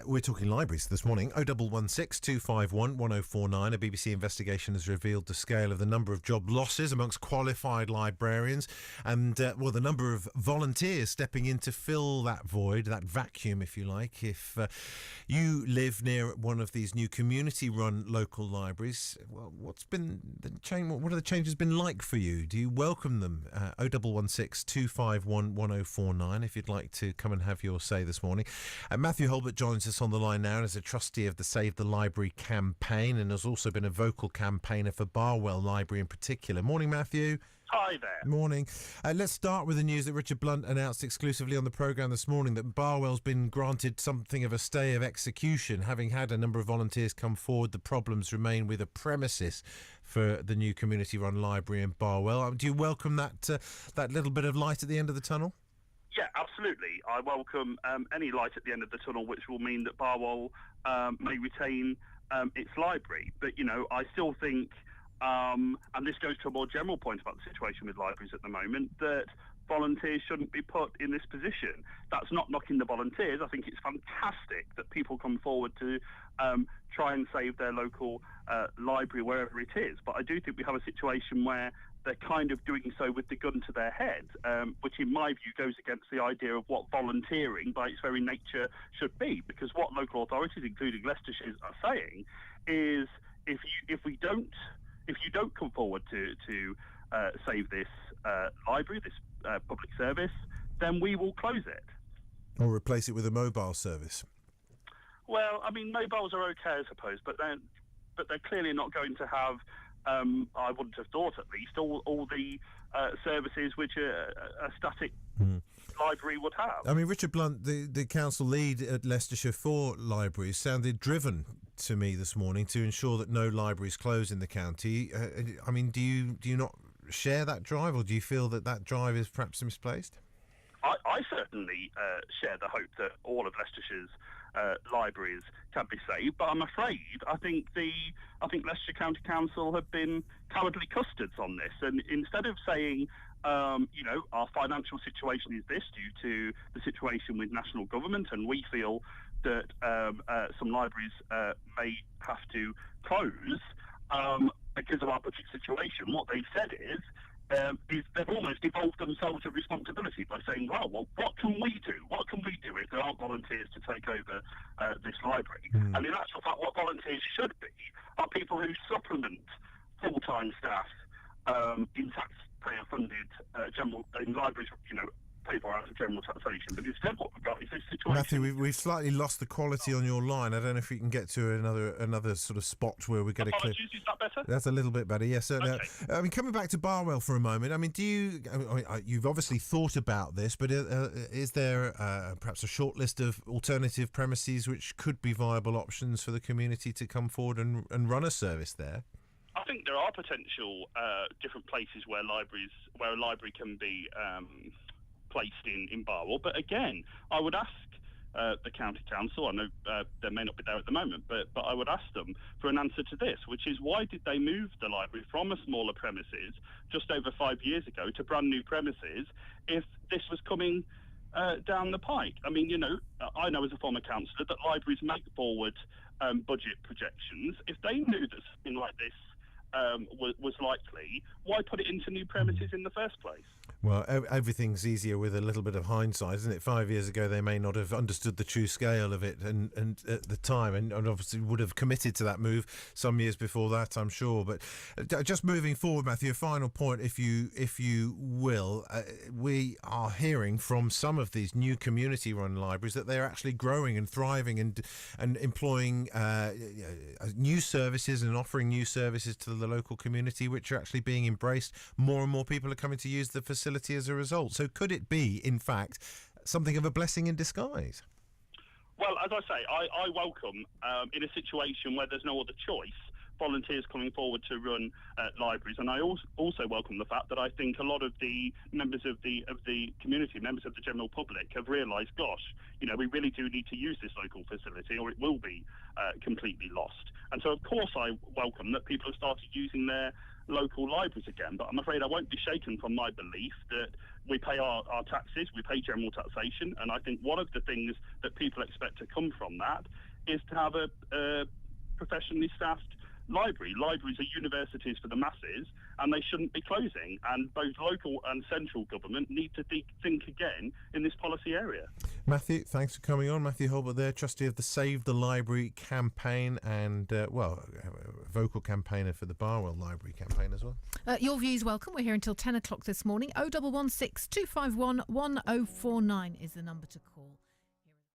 We're talking libraries this morning. 0116 251 1049. A BBC investigation has revealed the scale of the number of job losses amongst qualified librarians and, the number of volunteers stepping in to fill that void, that vacuum, if you like. If you live near one of these new community-run local libraries, well, what are the changes been like for you? Do you welcome them? 0116 251 1049 if you'd like to come and have your say this morning. Mathew Hulbert joins us on the line now as a trustee of the Save the Library campaign and has also been a vocal campaigner for Barwell Library in particular. Morning, Matthew. Hi there. Morning. Let's start with the news that Richard Blunt announced exclusively on the programme this morning that Barwell's been granted something of a stay of execution. Having had a number of volunteers come forward, the problems remain with a premises for the new community-run library in Barwell. Do you welcome that little bit of light at the end of the tunnel? Yeah, absolutely. I welcome any light at the end of the tunnel, which will mean that Barwell may retain its library. But, I still think, and this goes to a more general point about the situation with libraries at the moment, that volunteers shouldn't be put in this position. That's not knocking the volunteers. I think it's fantastic that people come forward to try and save their local library wherever it is. But I do think we have a situation where they're kind of doing so with the gun to their head, which in my view goes against the idea of what volunteering by its very nature should be. Because what local authorities, including Leicestershire, are saying is if you don't come forward to save this library, this public service, then we will close it. Or replace it with a mobile service. Well, I mean, mobiles are okay, I suppose, but they're clearly not going to have, I wouldn't have thought at least, all the services which a static library would have. I mean, Richard Blunt, the council lead at Leicestershire for libraries, sounded driven to me this morning to ensure that no libraries close in the county. I mean, do you not share that drive, or do you feel that drive is perhaps misplaced? I certainly share the hope that all of Leicestershire's libraries can be saved, but I'm afraid I think Leicestershire County Council have been cowardly custards on this, and instead of saying our financial situation is this due to the situation with national government, and we feel that some libraries may have to close because of our budget situation, what they've said is they've almost devolved themselves of responsibility by saying, well, what can we do? What can we do if there aren't volunteers to take over this library? And in actual fact, what volunteers should be are people who supplement full-time staff in taxpayer-funded in libraries, pay for out of general taxation. But instead what we've got is this situation. Matthew, we've slightly lost the quality on your line. I don't know if we can get to another sort of spot where we get Apologies, is that better? That's a little bit better, yes. Okay. I mean, coming back to Barwell for a moment, I mean, you've obviously thought about this, but is there perhaps a short list of alternative premises which could be viable options for the community to come forward and run a service there? I think there are potential different places where a library can be placed in Barwell, but again, I would ask the county council. I know they may not be there at the moment, but I would ask them for an answer to this, which is why did they move the library from a smaller premises just over 5 years ago to brand new premises if this was coming down the pike? I mean, I know as a former councillor that libraries make forward budget projections. If they knew that something like this was likely, why put it into new premises in the first place? Well, everything's easier with a little bit of hindsight, isn't it? 5 years ago, they may not have understood the true scale of it and at the time, and obviously would have committed to that move some years before that, I'm sure. But just moving forward, Matthew, a final point, if you will. We are hearing from some of these new community-run libraries that they're actually growing and thriving and employing new services and offering new services to the local community, which are actually being embraced. More and more people are coming to use the facility as a result. So could it be, in fact, something of a blessing in disguise? Well, as I say, I welcome, in a situation where there's no other choice, volunteers coming forward to run libraries, and I also welcome the fact that I think a lot of the members of the community, members of the general public, have realised, gosh, we really do need to use this local facility, or it will be completely lost. And so, of course, I welcome that people have started using their local libraries again. But I'm afraid I won't be shaken from my belief that we pay our taxes, we pay general taxation, and I think one of the things that people expect to come from that is to have a professionally staffed library. Libraries are universities for the masses, and they shouldn't be closing. And both local and central government need to think again in this policy area. Matthew, thanks for coming on. Mathew Hulbert there, trustee of the Save the Library campaign and, vocal campaigner for the Barwell Library campaign as well. Your views welcome. We're here until 10 o'clock this morning. 0116 251 1049 is the number to call.